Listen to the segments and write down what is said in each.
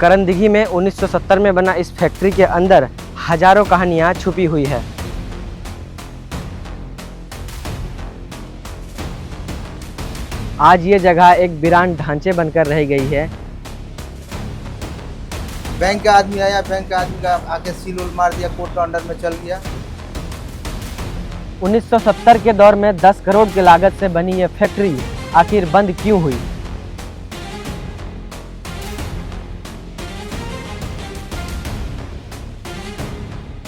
करंदीघी में 1970 में बना इस फैक्ट्री के अंदर हजारों कहानियां छुपी हुई है। आज ये जगह एक वीरान ढांचे बनकर रह गई है। बैंक का आदमी आया, बैंक का आदमी का आके सील उल मार दिया, कोर्ट का अंडर में चल गया। 1970 के दौर में 10 करोड़ की लागत से बनी ये फैक्ट्री आखिर बंद क्यों हुई?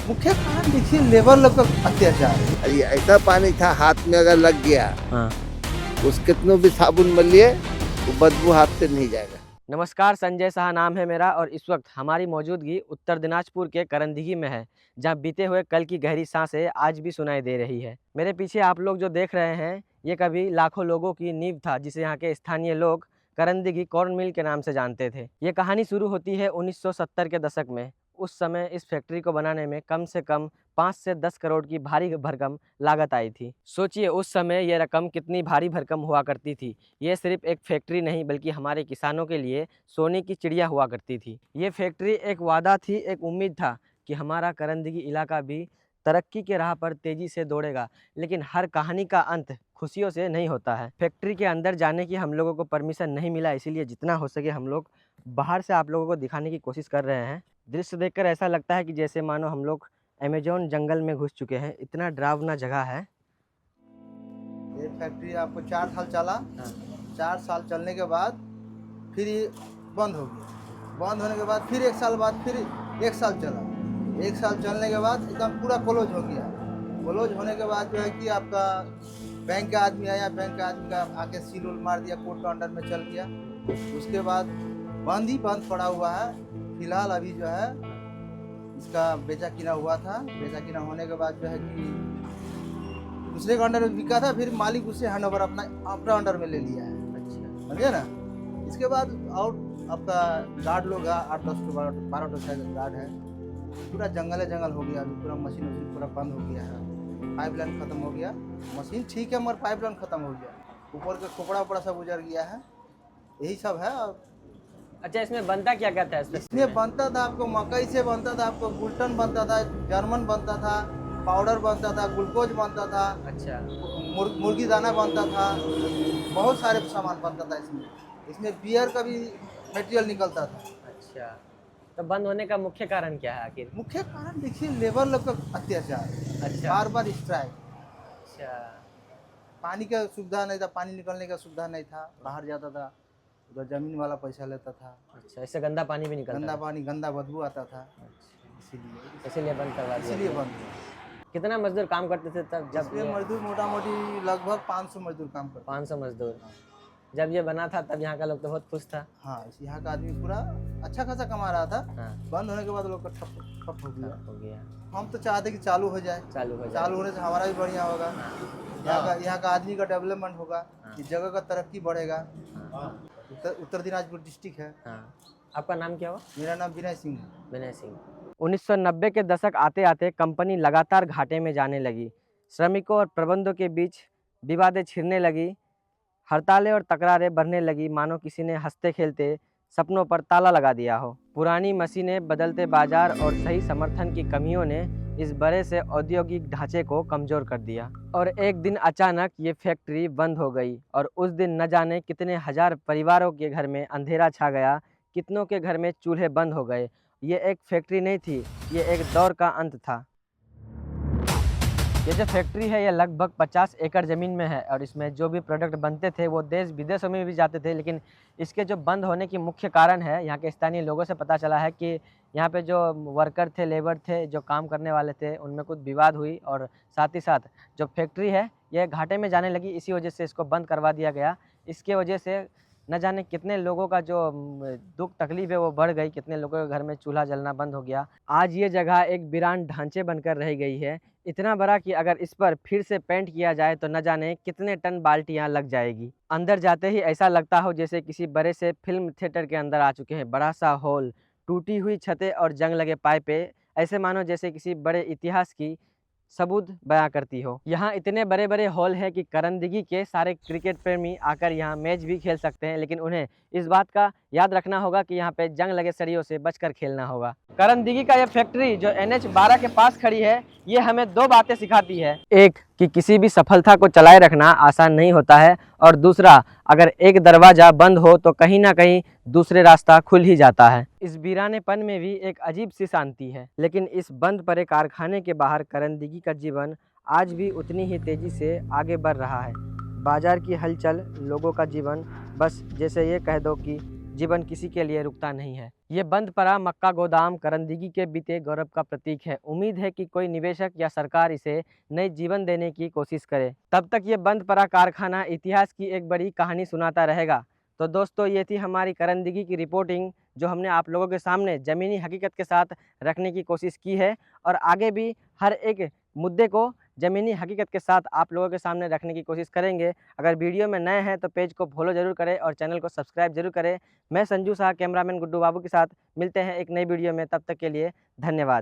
मुख्य कारण देखिए लेबर लोग का अत्याचार। ये ऐसा पानी था, हाथ में अगर लग गया हाँ। उस कितनों भी साबुन मलिए वो बदबू हाथ से नहीं जाएगा। नमस्कार, संजय शाह नाम है मेरा और इस वक्त हमारी मौजूदगी उत्तर दिनाजपुर के करंदीघी में है, जहां बीते हुए कल की गहरी सांसें आज भी सुनाई दे रही है। मेरे पीछे आप लोग जो देख रहे हैं ये कभी लाखों लोगों की नींव था, जिसे यहाँ के स्थानीय लोग करंदीघी कॉर्न मिल के नाम से जानते थे। ये कहानी शुरू होती है 1970 के दशक में। उस समय इस फैक्ट्री को बनाने में कम से कम 5 से 10 करोड़ की भारी भरकम लागत आई थी। सोचिए उस समय यह रकम कितनी भारी भरकम हुआ करती थी। ये सिर्फ एक फैक्ट्री नहीं बल्कि हमारे किसानों के लिए सोने की चिड़िया हुआ करती थी। ये फैक्ट्री एक वादा थी, एक उम्मीद था कि हमारा करंदीघी इलाका भी तरक्की के राह पर तेजी से दौड़ेगा। लेकिन हर कहानी का अंत खुशियों से नहीं होता है। फैक्ट्री के अंदर जाने की हम लोगों को परमिशन नहीं मिला, इसीलिए जितना हो सके हम लोग बाहर से आप लोगों को दिखाने की कोशिश कर रहे हैं। दृश्य देखकर ऐसा लगता है कि जैसे मानो हम लोग अमेजोन जंगल में घुस चुके हैं, इतना डरावना जगह है। ये फैक्ट्री आपको 4 साल चला। हाँ। 4 साल चलने के बाद फिर ये बंद हो गया। बंद होने के बाद फिर 1 साल बाद फिर 1 साल चला। 1 साल चलने के बाद एकदम पूरा क्लोज हो गया। क्लोज होने के बाद जो है कि आपका बैंक का आदमी आया, बैंक का आदमी का आके सील उल मार दिया, कोर्ट का अंडर में चल गया। उसके बाद बंद ही बंद पड़ा हुआ है। फिलहाल अभी जो है इसका बेचा किना हुआ था। बेचा किना होने के बाद जो है कि दूसरे के अंडर में बिका था, फिर मालिक उसे हैंड ओवर अपना अंडर में ले लिया है। अच्छा। समझे ना। इसके बाद और आपका गार्ड लोग है, 8-10 to 12 to शायद गार्ड है। पूरा जंगल हो गया। अभी पूरा मशीन पूरा बंद हो गया है। पाइपलाइन खत्म हो गया। मशीन ठीक है मगर पाइपलाइन खत्म हो गया। ऊपर का खोपड़ा उपड़ा सब उजड़ गया है। यही सब है। अच्छा, इसमें बनता क्या क्या था? इसमें बनता था आपको मकई से बनता था, आपको गुलटन बनता था, जर्मन बनता था, पाउडर बनता था, ग्लूकोज बनता था। अच्छा। मुर्गी दाना बनता था। बहुत सारे सामान बनता था इसमें बियर का भी मटेरियल निकलता था। अच्छा, तो बंद होने का मुख्य कारण क्या है आखिर? मुख्य कारण देखिए लेबर लोग का अत्याचार। अच्छा। बार बार स्ट्राइक। अच्छा। पानी का सुविधा नहीं था, पानी निकलने का सुविधा नहीं था। बाहर जाता था उधर जमीन वाला पैसा लेता था। अच्छा, इससे गंदा पानी भी निकलता गंदा है? पानी, गंदा बदबू आता था। अच्छा, इसीलिए इसीलिए बंद करवा दिया। इसीलिए बंद हुआ। कितना मजदूर काम करते थे तब जब इसमें मजदूर मोटा मोटी लगभग 500 मजदूर काम करते 500 मजदूर जब ये बना था तब यहाँ का लोग तो बहुत खुश था। हाँ, यहाँ का आदमी पूरा अच्छा खासा कमा रहा था। हाँ। बंद होने के बाद लोग का ठप हो गया। हो गया। हम तो चाहते कि चालू हो जाए। चालू हो जाए। चालू होने से हमारा भी बढ़िया होगा। यहाँ का आदमी का डेवलपमेंट होगा। इस जगह का तरक्की बढ़ेगा। उत्तर दिनाजपुर डिस्ट्रिक्ट है। हाँ। आपका नाम क्या हुआ? मेरा नाम विनय सिंह है। विनय सिंह। 1990 के दशक आते आते कंपनी लगातार घाटे में जाने लगी। श्रमिकों और प्रबंधों के बीच विवादें छिड़ने लगी। हड़तालें और तकरारें बढ़ने लगी, मानो किसी ने हंसते खेलते सपनों पर ताला लगा दिया हो। पुरानी मशीनें, बदलते बाजार और सही समर्थन की कमियों ने इस बड़े से औद्योगिक ढांचे को कमज़ोर कर दिया। और एक दिन अचानक ये फैक्ट्री बंद हो गई और उस दिन न जाने कितने हजार परिवारों के घर में अंधेरा छा गया, कितनों के घर में चूल्हे बंद हो गए। ये एक फैक्ट्री नहीं थी, ये एक दौर का अंत था। ये जो फैक्ट्री है ये लगभग 50 एकड़ ज़मीन में है और इसमें जो भी प्रोडक्ट बनते थे वो देश विदेशों में भी जाते थे। लेकिन इसके जो बंद होने की मुख्य कारण है, यहाँ के स्थानीय लोगों से पता चला है कि यहाँ पे जो वर्कर थे, लेबर थे, जो काम करने वाले थे, उनमें कुछ विवाद हुई और साथ ही साथ जो फैक्ट्री है ये घाटे में जाने लगी। इसी वजह से इसको बंद करवा दिया गया। इसके वजह से न जाने कितने लोगों का जो दुख तकलीफ है वो बढ़ गई, कितने लोगों के घर में चूल्हा जलना बंद हो गया। आज ये जगह एक वीरान ढांचे बनकर रह गई है, इतना बड़ा कि अगर इस पर फिर से पेंट किया जाए तो न जाने कितने टन बाल्टियां लग जाएगी। अंदर जाते ही ऐसा लगता हो जैसे किसी बड़े से फिल्म थिएटर के अंदर आ चुके हैं। बड़ा सा हॉल, टूटी हुई छतें और जंग लगे पाइपें, ऐसे मानो जैसे किसी बड़े इतिहास की सबूत बयां करती हो। यहाँ इतने बड़े बड़े हॉल है कि करंदगी के सारे क्रिकेट प्रेमी आकर यहाँ मैच भी खेल सकते हैं, लेकिन उन्हें इस बात का याद रखना होगा कि यहाँ पे जंग लगे सरियों से बचकर खेलना होगा। करंदगी का यह फैक्ट्री जो NH 12 के पास खड़ी है, ये हमें दो बातें सिखाती है। एक कि किसी भी सफलता को चलाए रखना आसान नहीं होता है, और दूसरा अगर एक दरवाजा बंद हो तो कहीं ना कहीं दूसरे रास्ता खुल ही जाता है। इस वीरानेपन में भी एक अजीब सी शांति है, लेकिन इस बंद पड़े कारखाने के बाहर करंदगी का जीवन आज भी उतनी ही तेजी से आगे बढ़ रहा है। बाजार की हलचल, लोगों का जीवन, बस जैसे ये कह दो कि जीवन किसी के लिए रुकता नहीं है। ये बंद पड़ा मक्का गोदाम करंदगी के बीते गौरव का प्रतीक है। उम्मीद है कि कोई निवेशक या सरकार इसे नए जीवन देने की कोशिश करे। तब तक ये बंद पड़ा कारखाना इतिहास की एक बड़ी कहानी सुनाता रहेगा। तो दोस्तों, ये थी हमारी करंदगी की रिपोर्टिंग, जो हमने आप लोगों के सामने ज़मीनी हकीकत के साथ रखने की कोशिश की है, और आगे भी हर एक मुद्दे को ज़मीनी हकीकत के साथ आप लोगों के सामने रखने की कोशिश करेंगे। अगर वीडियो में नए हैं तो पेज को फॉलो ज़रूर करें और चैनल को सब्सक्राइब जरूर करें। मैं संजू शाह, कैमरामैन गुड्डू बाबू के साथ मिलते हैं एक नई वीडियो में। तब तक के लिए धन्यवाद।